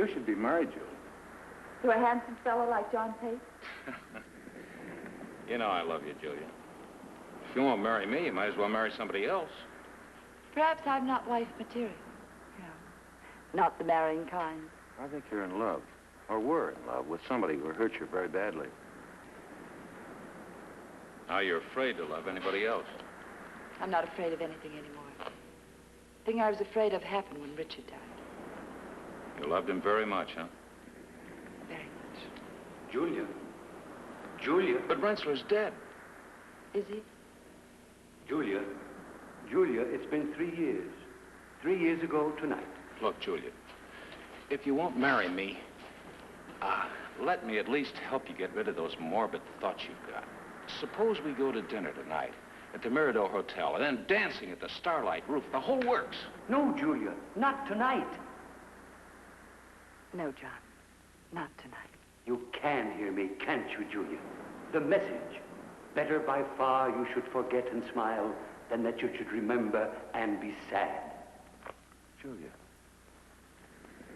You should be married, Julia. To a handsome fellow like John Tate? You know I love you, Julia. If you won't marry me, you might as well marry somebody else. Perhaps I'm not wife material. No, not the marrying kind. I think you're in love, or were in love, with somebody who hurt you very badly. Now you're afraid to love anybody else. I'm not afraid of anything anymore. The thing I was afraid of happened when Richard died. You loved him very much, huh? Very much. Julia. Julia. But Rensselaer's dead. Is he? Julia. Julia, it's been 3 years. 3 years ago tonight. Look, Julia, if you won't marry me, let me at least help you get rid of those morbid thoughts you've got. Suppose we go to dinner tonight at the Mirador Hotel, and then dancing at the Starlight Roof. The whole works. No, Julia, not tonight. No, John, not tonight. You can hear me, can't you, Julia? The message. Better by far you should forget and smile than that you should remember and be sad. Julia,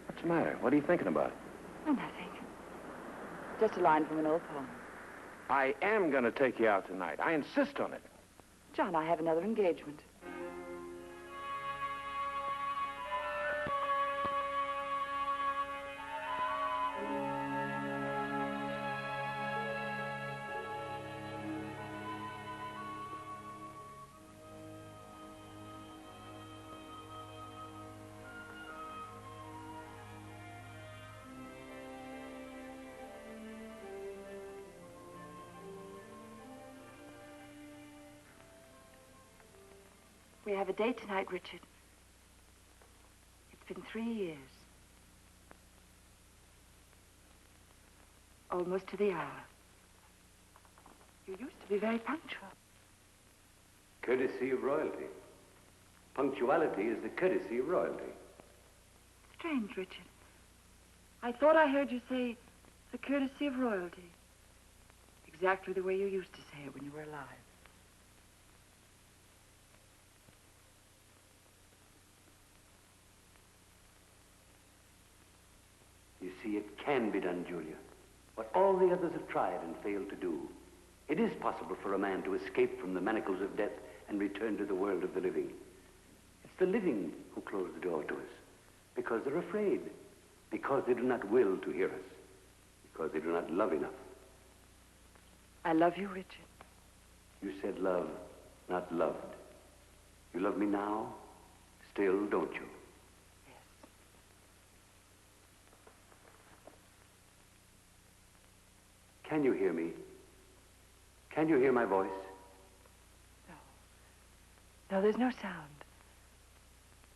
what's the matter? What are you thinking about? Oh, nothing. Just a line from an old poem. I am going to take you out tonight. I insist on it. John, I have another engagement. We have a date tonight, Richard. It's been 3 years. Almost to the hour. You used to be very punctual. Courtesy of royalty. Punctuality is the courtesy of royalty. Strange, Richard. I thought I heard you say the courtesy of royalty. Exactly the way you used to say it when you were alive. You see, it can be done, Julia. What all the others have tried and failed to do. It is possible for a man to escape from the manacles of death and return to the world of the living. It's the living who close the door to us, because they're afraid, because they do not will to hear us, because they do not love enough. I love you, Richard. You said love, not loved. You love me now, still, don't you? Can you hear me? Can you hear my voice? No. No, there's no sound.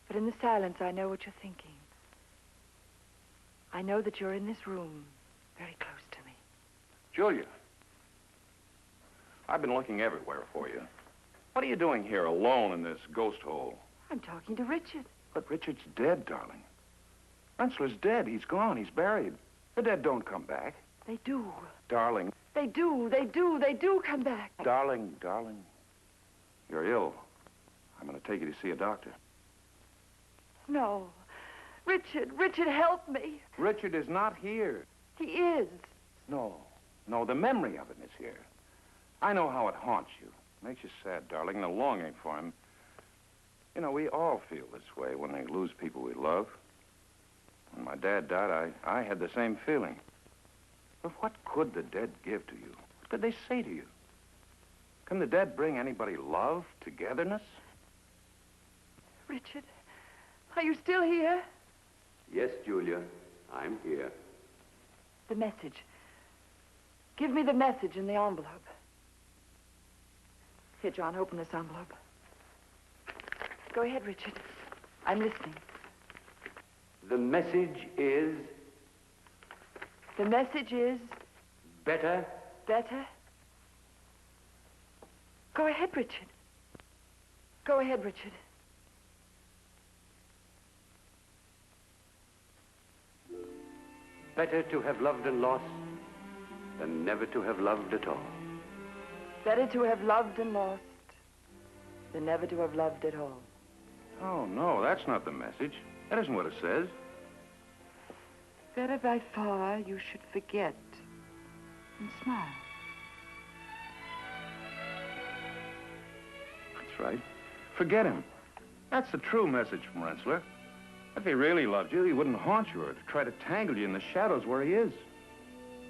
But in the silence, I know what you're thinking. I know that you're in this room, very close to me. Julia, I've been looking everywhere for you. What are you doing here alone in this ghost hole? I'm talking to Richard. But Richard's dead, darling. Rensselaer's dead. He's gone. He's buried. The dead don't come back. They do. Darling. They do come back. Darling. You're ill. I'm going to take you to see a doctor. No. Richard, help me. Richard is not here. He is. No, the memory of him is here. I know how it haunts you. Makes you sad, darling, the longing for him. You know, we all feel this way when we lose people we love. When my dad died, I had the same feeling. But what could the dead give to you? What could they say to you? Can the dead bring anybody love, togetherness? Richard, are you still here? Yes, Julia, I'm here. The message. Give me the message in the envelope. Here, John, open this envelope. Go ahead, Richard. I'm listening. The message is... The message is... Better? Better? Go ahead, Richard. Go ahead, Richard. Better to have loved and lost than never to have loved at all. Better to have loved and lost than never to have loved at all. Oh, no, that's not the message. That isn't what it says. better by far you should forget and smile. That's right. Forget him. That's the true message from Rensselaer. If he really loved you, he wouldn't haunt you or try to tangle you in the shadows where he is.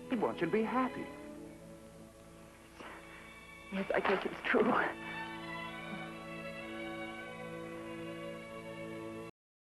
He wants you to be happy. Yes, I guess it's true.